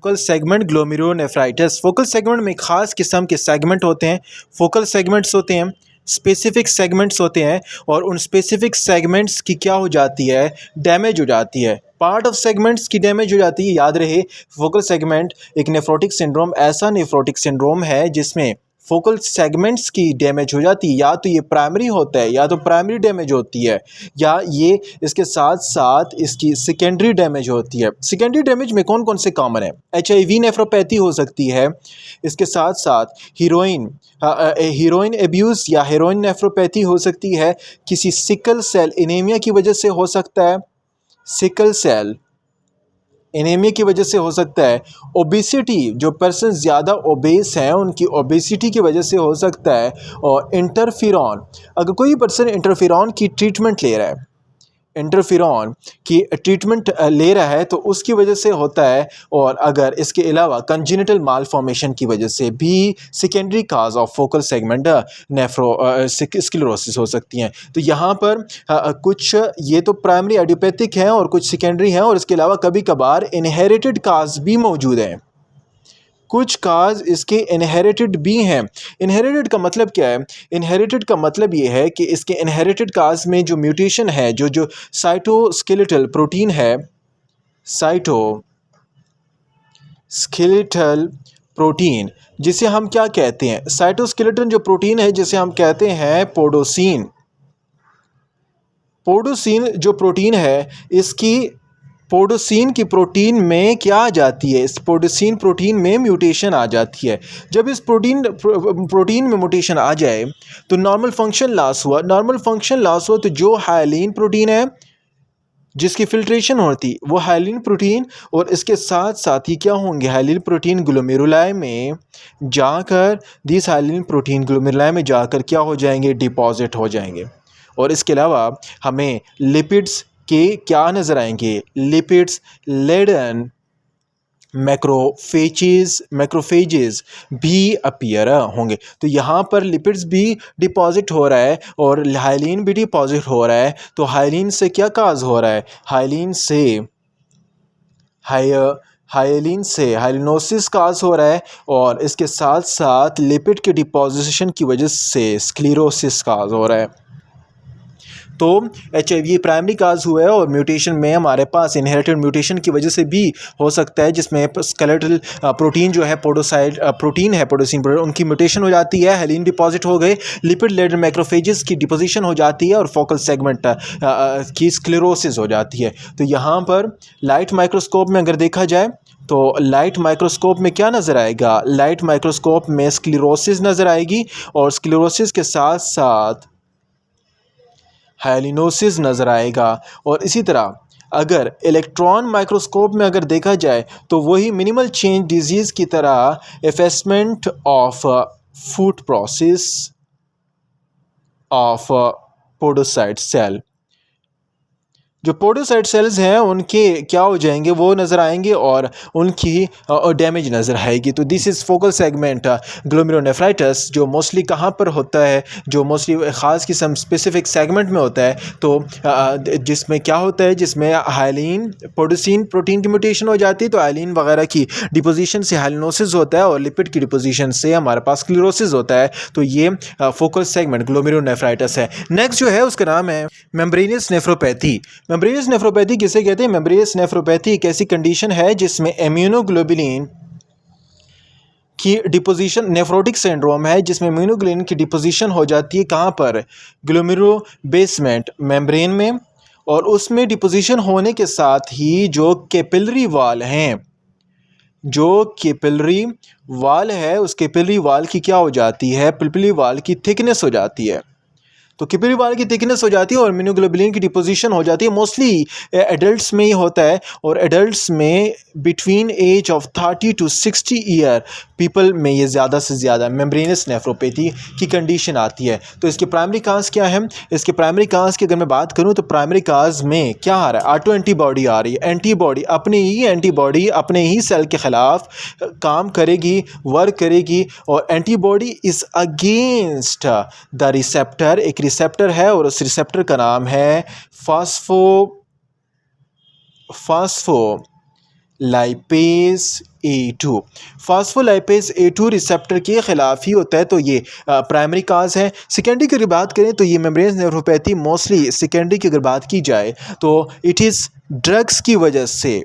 Focal segment glomerulonephritis. Focal segment में खास किस्म के सेगमेंट होते हैं। फोकल सेगमेंट्स होते हैं, स्पेसिफिक सेगमेंट्स होते हैं, और उन स्पेसिफिक सेगमेंट्स की क्या हो जाती है, डैमेज हो जाती है। पार्ट ऑफ सेगमेंट्स की डैमेज हो जाती है। याद रहे, फोकल सेगमेंट एक नेफ्रोटिक सिंड्रोम ऐसा नेफ्रोटिक सिंड्रोम है जिसमें फोकल सेगमेंट्स की डैमेज हो जाती है। या तो ये प्राइमरी होता है, या तो प्राइमरी डैमेज होती है, या ये इसके साथ साथ इसकी सेकेंडरी डैमेज होती है। सेकेंडरी डैमेज में कौन कौन से कॉमन है? HIV नेफ्रोपैथी हो सकती है, इसके साथ साथ हीरोइन एब्यूज़ या हेरोइन नेफ्रोपैथी हो सकती है, किसी सिकल सेल एनीमिया की वजह से हो सकता है, सिकल सेल एनीमिया की वजह से हो सकता है। ओबेसिटी, जो पर्सन ज़्यादा ओबेस हैं उनकी ओबेसिटी की वजह से हो सकता है। और इंटरफेरॉन, अगर कोई पर्सन इंटरफेरॉन की ट्रीटमेंट ले रहा है, इंटरफेरॉन की ट्रीटमेंट ले रहा है तो उसकी वजह से होता है। और अगर इसके अलावा कंजेनिटल मालफॉर्मेशन की वजह से भी secondary cause of focal segment sclerosis हो सकती हैं। तो यहाँ पर कुछ ये तो प्राइमरी एडियोपैथिक हैं और कुछ सेकेंडरी हैं, और इसके अलावा कभी कभार इनहेरिटेड काज भी मौजूद हैं। कुछ काज इसके इनहेरिटेड भी हैं। इनहेरिटेड का मतलब क्या है? इनहेरिटेड का मतलब ये है कि इसके इनहेरिटेड काज में जो म्यूटेशन है, जो साइटोस्केलेटल प्रोटीन है, साइटोस्केलेटल प्रोटीन, जिसे हम क्या कहते हैं, साइटोस्केलेटन जो प्रोटीन है जिसे हम कहते हैं पोडोसिन। पोडोसिन जो प्रोटीन है, इसकी पोडोसिन की प्रोटीन में क्या आ जाती है, इस पोडोसिन प्रोटीन में म्यूटेशन आ जाती है। जब इस प्रोटीन में म्यूटेशन आ जाए तो नॉर्मल फंक्शन लॉस हुआ। नॉर्मल फंक्शन लॉस हुआ तो जो हाइलिन प्रोटीन है जिसकी फिल्ट्रेशन होती, वो हाइलिन प्रोटीन और इसके साथ साथ ही क्या होंगे, हाइलिन प्रोटीन ग्लोमेरुलाई में जाकर, दिस हाइलिन प्रोटीन ग्लोमेरुलाई में जाकर क्या हो जाएंगे, डिपॉजिट हो जाएंगे। और इसके अलावा हमें लिपिड्स के क्या नज़र आएंगे, लिपिड्स लेडन मैक्रोफेजेस भी अपीयर होंगे। तो यहाँ पर लिपिड्स भी डिपॉजिट हो रहा है और हाइलिन भी डिपॉजिट हो रहा है। तो हाइलिन से क्या काज हो रहा है, हाइलिन से हाइलिनोसिस काज हो रहा है, और इसके साथ साथ लिपिड के डिपॉजिशन की वजह से स्क्लेरोसिस काज हो रहा है। तो HIV प्राइमरी काज हुआ है, और म्यूटेशन में हमारे पास इनहेरिटेड म्यूटेशन की वजह से भी हो सकता है, जिसमें स्केलेटल प्रोटीन जो है पोडोसाइड प्रोटीन है, पोडोसिन प्रोटीन, उनकी म्यूटेशन हो जाती है, हेलिन डिपॉजिट हो गए, लिपिड लेडर मैक्रोफेजेस की डिपोजिशन हो जाती है, और फोकल सेगमेंट की स्क्लेरोसिस हो जाती है। तो यहाँ पर लाइट माइक्रोस्कोप में अगर देखा जाए तो लाइट माइक्रोस्कोप में क्या नज़र आएगा, लाइट माइक्रोस्कोप में स्क्लेरोसिस नज़र आएगी, और स्क्लेरोसिस के साथ साथ हाइलिनोसिस नज़र आएगा। और इसी तरह अगर इलेक्ट्रॉन माइक्रोस्कोप में अगर देखा जाए तो वही मिनिमल चेंज डिजीज़ की तरह effacement of foot process of podocyte cell, जो पोडोसाइट सेल्स हैं उनके क्या हो जाएंगे, वो नज़र आएंगे और उनकी डैमेज नज़र आएगी। तो this is focal segment glomerulonephritis, जो मोस्टली कहाँ पर होता है, जो मोस्टली ख़ास किस्म स्पेसिफिक सेगमेंट में होता है। तो जिसमें क्या होता है, जिसमें हाइलिन पोडोसिन प्रोटीन की म्यूटेशन हो जाती है, तो हाइलिन वगैरह की डिपोजिशन से हाइलिनोसिस होता है, और लिपिड की डिपोजिशन से हमारे पास स्क्लेरोसिस होता है। तो ये फोकल सेगमेंट ग्लोमेरुलोनेफ्राइटिस है। नेक्स्ट जो है उसका नाम है मेम्ब्रेनस नेफ्रोपैथी। मेम्ब्रेनस नेफ्रोपैथी किसे कहते हैं? मेम्ब्रेनस नेफ्रोपैथी एक ऐसी कंडीशन है जिसमें इम्यूनोग्लोबुलिन की डिपोजिशन, नेफ्रोटिक सिंड्रोम है जिसमें इम्यूनोग्लोबुलिन की डिपोजिशन हो जाती है, कहाँ पर, ग्लोमेरुलो बेसमेंट मेम्ब्रेन में। और उसमें डिपोजिशन होने के साथ ही जो कैपिलरी वाल हैं, जो कैपिलरी वाल है, उस कैपिलरी वाल की क्या हो जाती है, पिलपिली वाल की थिकनेस हो जाती है। तो कैपिलरी वाल की थिकनेस हो जाती है और इम्यूनोग्लोबुलिन की डिपोजिशन हो जाती है। मोस्टली एडल्ट्स में ही होता है, और एडल्ट्स में between age of 30 to 60 year people में ये ज़्यादा से ज़्यादा मेम्ब्रेनस नेफ्रोपैथी की कंडीशन आती है। तो इसके प्राइमरी काज क्या है? इसके प्राइमरी काज की अगर मैं बात करूँ तो प्राइमरी काज में क्या आ रहा है, ऑटो एंटीबॉडी आ रही है। एंटीबॉडी अपने ही सेल के ख़िलाफ़ काम करेगी, वर्क करेगी, और antibody is against the receptor. एक रिसेप्टर है और उस रिसेप्टर का नाम है phospholipid lipase A2। फास्फोलाइपेज A2 receptor के ख़िलाफ़ ही होता है, तो ये प्राइमरी काज है। सेकेंडरी की अगर बात करें तो ये मेम्ब्रेन नेफ्रोपैथी मोस्टली सेकेंडरी की अगर बात की जाए तो इट इज़ ड्रग्स की वजह से,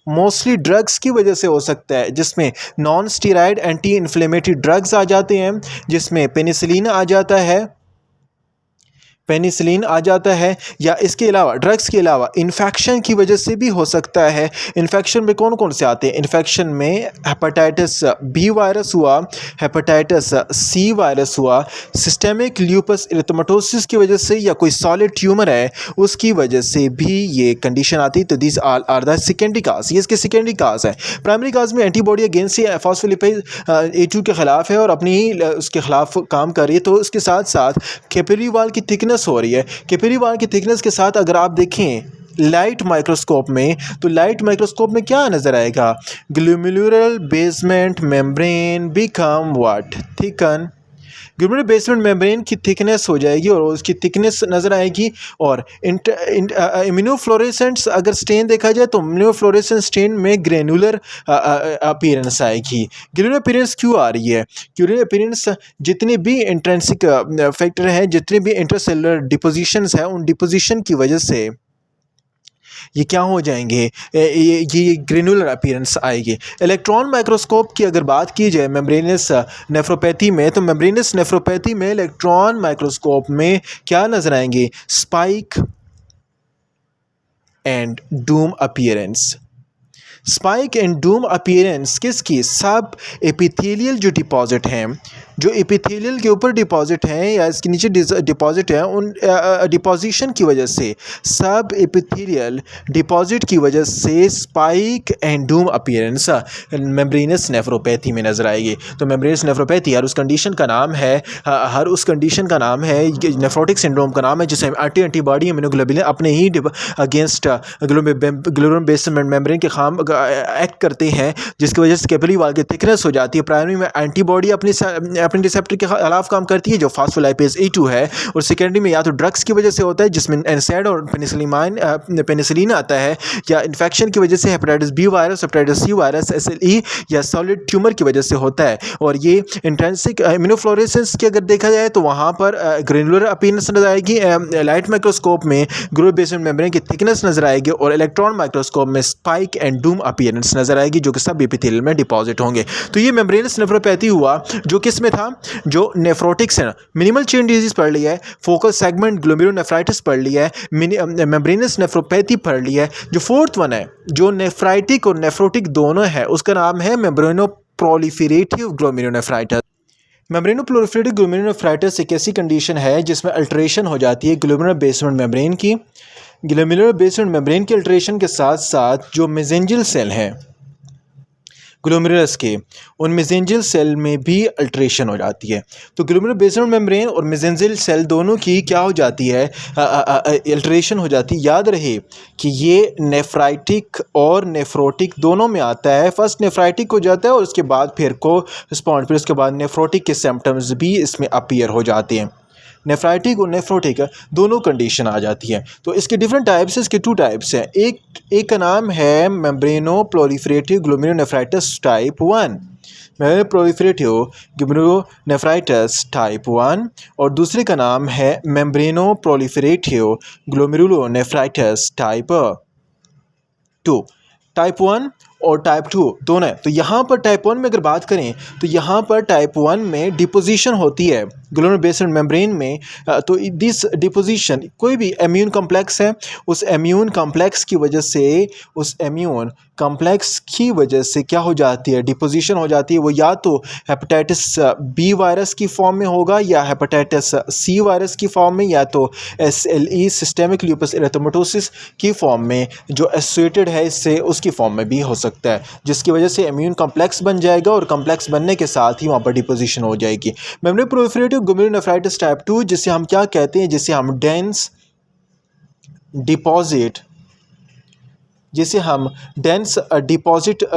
मोस्टली ड्रग्स की वजह से हो सकता है, जिसमें non steroid anti inflammatory drugs आ जाते हैं, जिसमें पेनिसिलिन आ जाता है, पेनिसिलिन आ जाता है, या इसके अलावा ड्रग्स के अलावा इन्फेक्शन की वजह से भी हो सकता है। इन्फेक्शन में कौन कौन से आते हैं? इन्फेक्शन में हेपेटाइटिस बी वायरस हुआ, हेपेटाइटिस सी वायरस हुआ, सिस्टेमिक ल्यूपस एरिथेमेटोसिस की वजह से, या कोई सॉलिड ट्यूमर है उसकी वजह से भी ये कंडीशन आती है। तो दिस आर द सेकेंडरी काज, ये इसके सेकेंडरी काज है। प्राइमरी काज में एंटीबॉडी अगेंस्ट फास्फोलिपिड A2 के ख़िलाफ़ है और अपनी ही उसके ख़िलाफ़ काम कर रही है। तो इसके साथ साथ कैपिलरी वॉल की थिकनेस हो रही है। कैपिलरी वॉल की थिकनेस के साथ अगर आप देखें लाइट माइक्रोस्कोप में, तो लाइट माइक्रोस्कोप में क्या नज़र आएगा? Glomerular basement membrane become what? Thicken. Glomerular basement membrane की थिकनेस हो जाएगी और उसकी थिकनेस नज़र आएगी। और इम्यूनोफ्लोरेसेंट्स अगर स्टेन देखा जाए तो इम्यूनोफ्लोरेसेंट स्टेन में ग्रेनुलर अपीयरेंस आएगी। ग्रेनुलर अपीयरेंस क्यों आ रही है? ग्रेनुलर अपीयरेंस जितने भी इंट्रिंसिक फैक्टर हैं, जितने भी इंटरसेलुलर डिपोजिशंस हैं, उन डिपोजिशन की वजह से ये क्या हो जाएंगे? ये ग्रेनुलर अपीयरेंस आएगी। इलेक्ट्रॉन माइक्रोस्कोप की अगर बात की जाए मेम्ब्रेनस नेफ्रोपैथी में, तो मेम्ब्रेनस नेफ्रोपैथी में इलेक्ट्रॉन माइक्रोस्कोप में क्या नजर आएंगे? Spike and Doom appearance. Spike and Doom appearance किसकी? सब एपिथेलियल जो डिपॉजिट हैं, जो एपिथेलियल के ऊपर डिपॉजिट हैं या इसके नीचे डिपॉजिट हैं, उन डिपॉजिशन की वजह से, सब एपिथेलियल डिपॉजिट की वजह से spike and Doom appearance membranous nephropathy में नजर आएगी। तो मेम्ब्रेनस नेफ्रोपैथी हर उस कंडीशन का नाम है, नेफ्रोटिक सिंड्रोम का नाम है, जिसे एंटीबॉडी इम्यूनोग्लोबुलिन अपने ही अगेंस्ट ग्लोमेरुलर बेसमेंट मेम्ब्रेन के खाम एक्ट करते हैं, जिसकी वजह से कैपिलरी वॉल की थिकनेस हो जाती है। प्राइमरी में एंटीबॉडी अपने रिसेप्टर के खिलाफ काम करती है जो फास्फोलाइपेज A2 है, और सेकेंडरी में या तो ड्रग्स की वजह से होता है जिसमें एनसैड और पेनिसिलिन आता है, या इन्फेक्शन की वजह से hepatitis B virus, hepatitis C virus, SLE या सॉलिड ट्यूमर की वजह से होता है। और ये इंट्रिंसिक इम्यूनोफ्लोरेसेंस की अगर देखा जाए तो वहाँ पर ग्रेनुलर अपीयरेंस नजर आएगी, लाइट माइक्रोस्कोप में ग्लोमेरुलर बेसमेंट मेम्ब्रेन की थिकनेस नजर आएगी, और इलेक्ट्रॉन माइक्रोस्कोप में स्पाइक एंड डूम अपीयरेंस नजर आएगी, जो कि सब एपिथेलियल में डिपॉजिट होंगे। तो ये मेम्ब्रेनस नेफ्रोपैथी हुआ जो किस में था? जो नेफ्रोटिक्स है। मिनिमल चेन डिजीज पढ़ लिया है, फोकल सेगमेंट ग्लोमेरुलोनेफ्राइटिस पढ़ लिया है, मेम्ब्रेनस नेफ्रोपैथी पढ़ लिया है। जो फोर्थ वन है जो नेफ्राइटिक और नेफ्रोटिक दोनों है, उसका नाम है मेम्ब्रेनोप्रोलिफरेटिव ग्लोमेरुलोनेफ्राइटिस। मेम्ब्रेनोप्रोलिफरेटिव ग्लोमेरुलोनेफ्राइटिस एक ऐसी कंडीशन है जिसमें अल्टरेशन हो जाती है ग्लोमेरुलर बेसमेंट मेम्ब्रेन की। ग्लोमेरुलर बेसमेंट मेम्ब्रेन के अल्टरेशन के साथ साथ जो मेसेंजियल सेल हैं ग्लोमेरुलस के, उन मेसेंजियल सेल में भी अल्टरेशन हो जाती है। तो ग्लोमेरुलर बेसमेंट मेम्ब्रेन और मेसेंजियल सेल दोनों की क्या हो जाती है? अल्टरेशन हो जाती है। याद रहे कि ये नेफ्राइटिक और नेफ्रोटिक दोनों में आता है। फर्स्ट नेफ्राइटिक हो जाता है और उसके बाद फिर को रिस्पॉन्ड, फिर उसके बाद नेफ्रोटिक के सिम्टम्स भी इसमें अपीयर हो जाते हैं। नेफ्राइटिक और नेफ्रोटिक दोनों कंडीशन आ जाती है। तो इसके डिफरेंट टाइप्स, इसके 2 टाइप्स हैं। एक का नाम है मेम्ब्रेनोप्रोलिफरेटिव ग्लोमेरुलोनेफ्राइटिस टाइप 1, मेम्ब्रेनोप्रोलिफरेटिव ग्लोमेरुलोनेफ्राइटिस टाइप 1, और दूसरे का नाम है मेम्ब्रेनोप्रोलिफरेटिव ग्लोमेरुलोनेफ्राइटिस टाइप 2। टाइप 1 और टाइप 2 दोनों है। तो यहाँ पर टाइप 1 में अगर बात करें तो यहाँ पर टाइप 1 में डिपोजिशन होती है ग्लोमेरुलर बेसमेंट मेम्ब्रेन में। तो दिस डिपोजिशन, कोई भी इम्यून कॉम्प्लेक्स है, उस इम्यून कॉम्प्लेक्स की वजह से क्या हो जाती है? डिपोजिशन हो जाती है। वो या तो हेपेटाइटिस बी वायरस की फॉर्म में होगा, या हेपेटाइटिस सी वायरस की फॉर्म में, या तो SLE सिस्टेमिक ल्यूपस एरिथेमेटोसिस की फॉर्म में जो एसोसिएटेड है इससे, उसकी फॉर्म में भी हो सकता है, जिसकी वजह से इम्यून कॉम्प्लेक्स बन जाएगा और कॉम्प्लेक्स बनने के साथ ही वहाँ पर डिपोजिशन हो जाएगी। मेम्ब्रेनोप्रोलिफरेटिव ग्लोमेरुलोनेफ्राइटिस टाइप 2, जिसे हम क्या कहते हैं? जिसे हम डेंस डिपॉजिट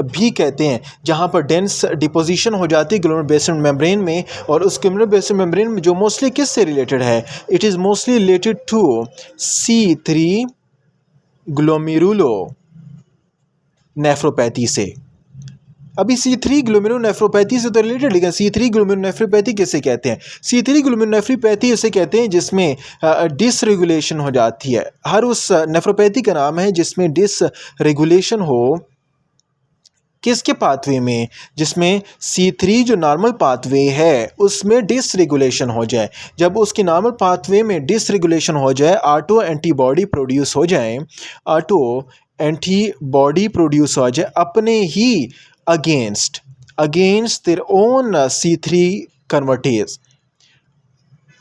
भी कहते हैं, जहाँ पर डेंस डिपोजिशन हो जाती है ग्लोमेरुलर बेसमेंट मेम्ब्रेन में। और उस ग्लोमेरुलर बेसमेंट मेम्ब्रेन में जो मोस्टली किस से रिलेटेड है? It is mostly related to C3 glomerulonephropathy से। अभी C3 ग्लोमेरुलोनेफ्रोपैथी से तो रिलेटेड, लेकिन C3 ग्लोमेरुलोनेफ्रोपैथी किसे कहते हैं? C3 ग्लोमेरुलोनेफ्रोपैथी उसे कहते हैं जिसमें डिसरेगुलेशन हो जाती है। हर उस नेफ्रोपैथी का नाम है जिसमें डिसरेगुलेशन हो, किसके पाथवे में? जिसमें C3 जो नॉर्मल पाथवे है उसमें डिसरेगुलेशन हो जाए। जब उसकी नॉर्मल पाथवे में डिसरेगुलेशन हो जाए, ऑटो एंटीबॉडी प्रोड्यूस हो जाए, ऑटो एंटीबॉडी प्रोड्यूस हो जाए अपने ही against their own C3 convertase,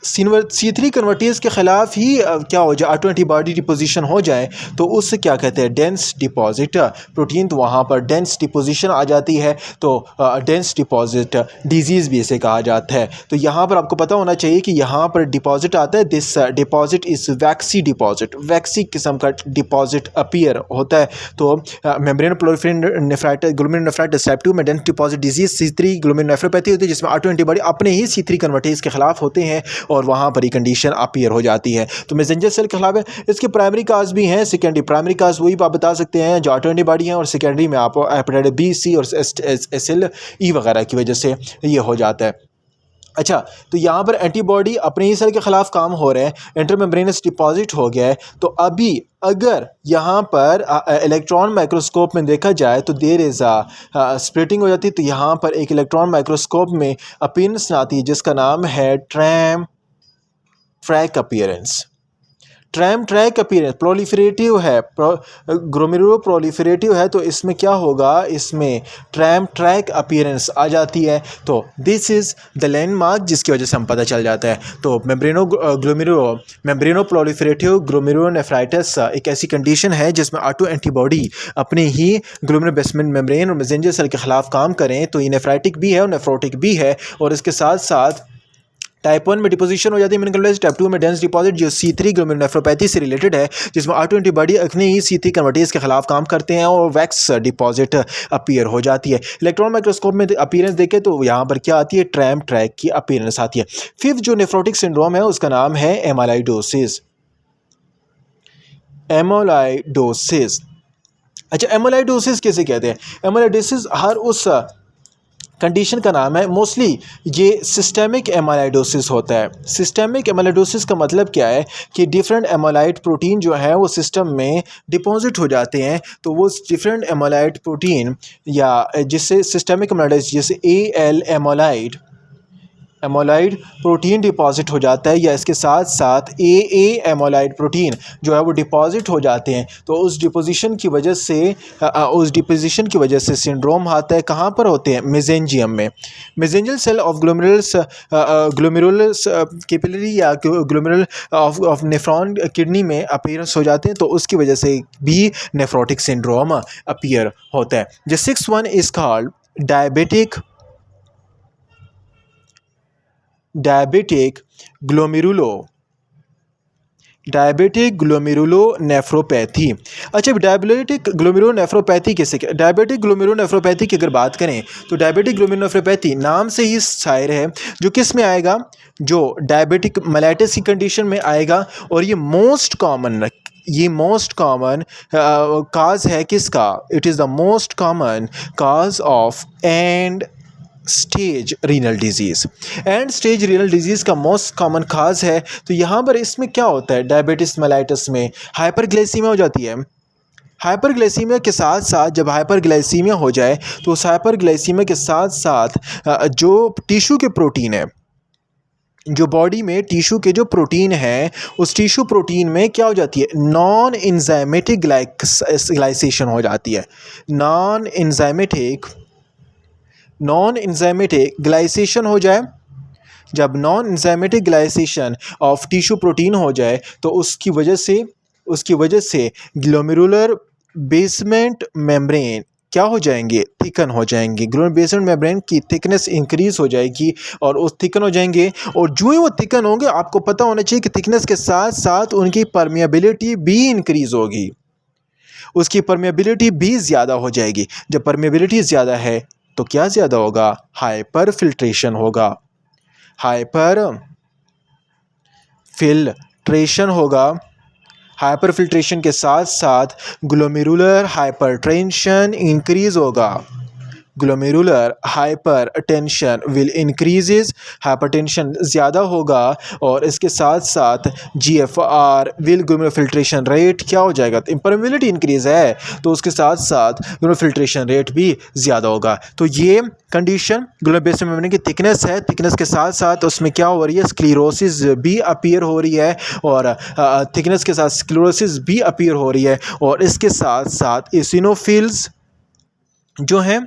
C3 convertase के ख़िलाफ़ ही क्या हो जाए, ऑटो एंटीबॉडी डिपोजिशन हो जाए, तो उससे क्या कहते हैं? Dense deposit protein. तो वहाँ पर डेंस डिपोजिशन आ जाती है, तो डेंस डिपॉजिट डिजीज़ भी इसे कहा जाता है। तो यहाँ पर आपको पता होना चाहिए कि यहाँ पर डिपॉजिट आता है, this deposit is waxy deposit, waxy किस्म का डिपॉजिट अपीयर होता है। तो membrane proliferative nephritis, glomerulonephritis type 2 में डेंस डिपॉजिट डिजीज़ C3 ग्लोमेरुलोनेफ्रोपैथी होती है, जिसमें ऑटो एंटीबॉडी अपने ही C3 कन्वर्टेज के खिलाफ होते हैं और वहाँ पर ही कंडीशन अपीयर हो जाती है। तो मैसेंजर सेल के खिलाफ है। इसके प्राइमरी काज भी हैं, सेकेंडरी। प्राइमरी काज वही आप बता सकते हैं जो ऑटो एंटीबॉडी हैं, और सेकेंडरी में आप हेपेटाइटिस बी, सी और SLE वगैरह की वजह से ये हो जाता है। अच्छा, तो यहाँ पर एंटीबॉडी अपने ही सेल के ख़िलाफ़ काम हो रहे हैं, इंटरमेम्ब्रेनस डिपॉजिट हो गया है। तो अभी अगर यहाँ पर इलेक्ट्रॉन माइक्रोस्कोप में देखा जाए तो देर इज़ स्प्लिटिंग हो जाती है। तो यहाँ पर एक इलेक्ट्रॉन माइक्रोस्कोप में अपीयरेंस आती है जिसका नाम है tram track appearance. Tram track appearance proliferative है, ग्लोमेरुलो प्रोलिफरेटिव है, तो इसमें क्या होगा? इसमें ट्रैम ट्रैक अपीयरेंस आ जाती है। तो दिस इज़ द लैंडमार्क जिसकी वजह से हम पता चल जाता है। तो मेम्ब्रेनो प्रोलिफरेटिव ग्लोमेरुलोनेफ्राइटिस एक ऐसी कंडीशन है जिसमें ऑटो एंटीबॉडी अपने ही ग्लोमेरुलर बेसमेंट मेम्ब्रेन और मैसेंजर सेल के खिलाफ काम करें, तो ये नेफ्राइटिक भी है और नेफ्रोटिक भी है। और इसके साथ साथ टाइप 1 में डिपोजिशन हो जाती है मिनरलाइज, टाइप 2 में डेंस डिपॉजिट जो C3 ग्लोमेरुलोनेफ्रोपैथी से रिलेटेड है, जिसमें ऑटो एंटीबॉडी अपने ही C3 कन्वर्टेज के खिलाफ काम करते हैं और वैक्स डिपॉजिट अपीयर हो जाती है। इलेक्ट्रॉन माइक्रोस्कोप में अपीयरेंस देखें तो यहाँ पर क्या आती है? ट्रैम ट्रैक की अपीयरेंस आती है। फिफ्थ जो नेफ्रोटिक सिंड्रोम है उसका नाम है एमाइलोइडोसिस। एमाइलोइडोसिस। अच्छा, एमाइलोइडोसिस किसे कहते हैं? एमाइलोइडोसिस हर उस कंडीशन का नाम है। मोस्टली ये सिस्टेमिक एमाइलोइडोसिस होता है। सिस्टेमिक एमाइलोइडोसिस का मतलब क्या है कि डिफरेंट एमाइलाइड प्रोटीन जो है वो सिस्टम में डिपॉजिट हो जाते हैं। तो वो डिफरेंट एमाइलाइड प्रोटीन या जिससे सिस्टेमिक एमाइलोइडोसिस, जैसे AL एमोलाइड प्रोटीन डिपॉजिट हो जाता है, या इसके साथ साथ AA एमोलाइड प्रोटीन जो है वो डिपॉजिट हो जाते हैं। तो उस डिपोजिशन की वजह से सिंड्रोम आता है। कहाँ पर होते हैं? मेसेंजियम में। Mesangial cell of glomerulus capillary या ग्लोमेरुल ऑफ नेफ्रॉन किडनी में अपीयरेंस हो जाते हैं, तो उसकी वजह से भी नेफ्रोटिक सिंड्रोम अपीयर होता है। The sixth one is called diabetic glomerulonephropathy. अच्छा, डायबिटिक ग्लोमेरुलोनेफ्रोपैथी किसे? डायबिटिक ग्लोमेरुलोनेफ्रोपैथी की अगर बात करें तो डायबिटिक ग्लोमेरुलोनेफ्रोपैथी नाम से ही जाहिर है जो किस में आएगा? जो डायबिटिक मेलाइटिस की कंडीशन में आएगा। और ये मोस्ट कॉमन काज है किसका? It is the most common cause of and stage renal disease. And stage renal disease का मोस्ट कॉमन काज है। तो यहाँ पर इसमें क्या होता है? डायबिटिस मेलाइटिस में हाइपरग्लाइसीमिया हो जाती है। हाइपरग्लाइसीमिया के साथ साथ जब हाइपरग्लाइसीमिया हो जाए तो उस हाइपरग्लाइसीमिया के साथ साथ जो टिश्यू के प्रोटीन है, जो बॉडी में टिश्यू के जो प्रोटीन है, उस टिश्यू प्रोटीन में क्या हो जाती है? नॉन एंजाइमेटिक ग्लाइसेशन हो जाती है। नॉन एंजाइमेटिक ग्लाइसेशन हो जाए। जब non enzymatic glycation of tissue protein हो जाए तो उसकी वजह से ग्लोमेरुलर बेसमेंट मेम्ब्रेन क्या हो जाएंगे? थिकन हो जाएंगे। ग्लोमेरुलर बेसमेंट मेम्ब्रेन की थिकनेस इंक्रीज हो जाएगी और उस थिकन हो जाएंगे। और जो ही वो थिकन होंगे, आपको पता होना चाहिए कि थिकनेस के साथ साथ उनकी परमिएबिलिटी भी इंक्रीज होगी, उसकी परमिएबिलिटी भी ज़्यादा हो जाएगी। जब परमिएबिलिटी ज़्यादा है तो क्या ज़्यादा होगा? हाइपर फिल्ट्रेशन होगा। हाइपर फिल्ट्रेशन होगा हाइपर फिल्ट्रेशन के साथ साथ ग्लोमेरुलर हाइपरटेंशन इंक्रीज होगा। Glomerular hypertension will increases, hypertension ज़्यादा होगा और इसके साथ साथ GFR will glomerular filtration rate क्या हो जाएगा, तो इम्परमेबिलिटी इंक्रीज़ है तो उसके साथ साथ ग्लोमेरुलर फिल्ट्रेशन रेट भी ज़्यादा होगा। तो ये कंडीशन ग्लोमेरुलर बेसमेंट मेम्ब्रेन की थिकनेस है, थिकनेस के साथ साथ उसमें क्या हो रही है, स्क्लेरोसिस भी अपीयर हो रही है और थिकनेस के साथ स्क्लेरोसिस भी अपीयर हो रही है और इसके साथ साथ एसिनोफिल्स जो हैं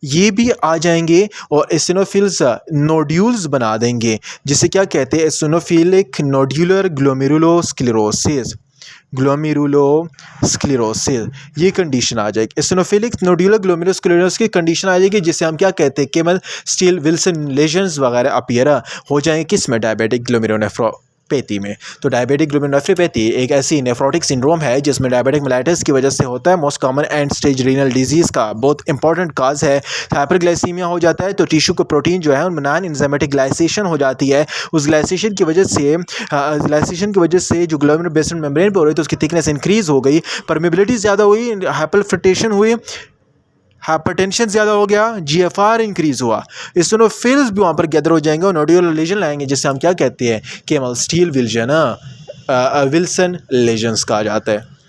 ये भी आ जाएंगे और एसिनोफिल्स नोड्यूल्स बना देंगे, जिसे क्या कहते हैं, एसिनोफिलिक नोड्यूलर ग्लोमेरुलोस्क्लेरोसिस। ग्लोमेरुलोस्क्लेरोसिस ये कंडीशन आ जाएगी, एसिनोफिलिक नोड्यूलर ग्लोमेरुलोस्क्लेरोसिस की कंडीशन आ जाएगी, जिसे हम क्या कहते हैं, केमल स्टील विल्सन लेजन्स वगैरह अपीयर हो जाएंगे किसमें, डायबिटिक ग्लोमेरुलोनेफ्रोपैथी में। तो डायबिटिक ग्लोमेरुलोनेफ्रोपैथी एक ऐसी नेफ्रोटिक सिंड्रोम है जिसमें डायबिटिक मेलाइटिस की वजह से होता है, most common and stage renal disease का बहुत इंपॉर्टेंट काज है। हाइपरग्लाइसीमिया हो जाता है तो टिश्यू को प्रोटीन जो है उनमें नॉन एंजाइमेटिक ग्लाइसेशन हो जाती है, उस ग्लाइसेशन की वजह से जो ग्लोमेरुलर बेसमेंट मेम्ब्रेन पे हो रही थी उसकी थिकनेस इंक्रीज हो गई, परमेबिलिटी ज़्यादा हुई, हाइपरफिल्ट्रेशन हुई, हाइपरटेंशन ज़्यादा हो गया, GFR इंक्रीज़ हुआ, एसिनोफिल्स भी वहाँ पर गैदर हो जाएंगे और नोड्यूलर लेजन लाएंगे, जिससे हम क्या कहते हैं, केमल स्टील विल्सन लेजन्स कहा जाता है।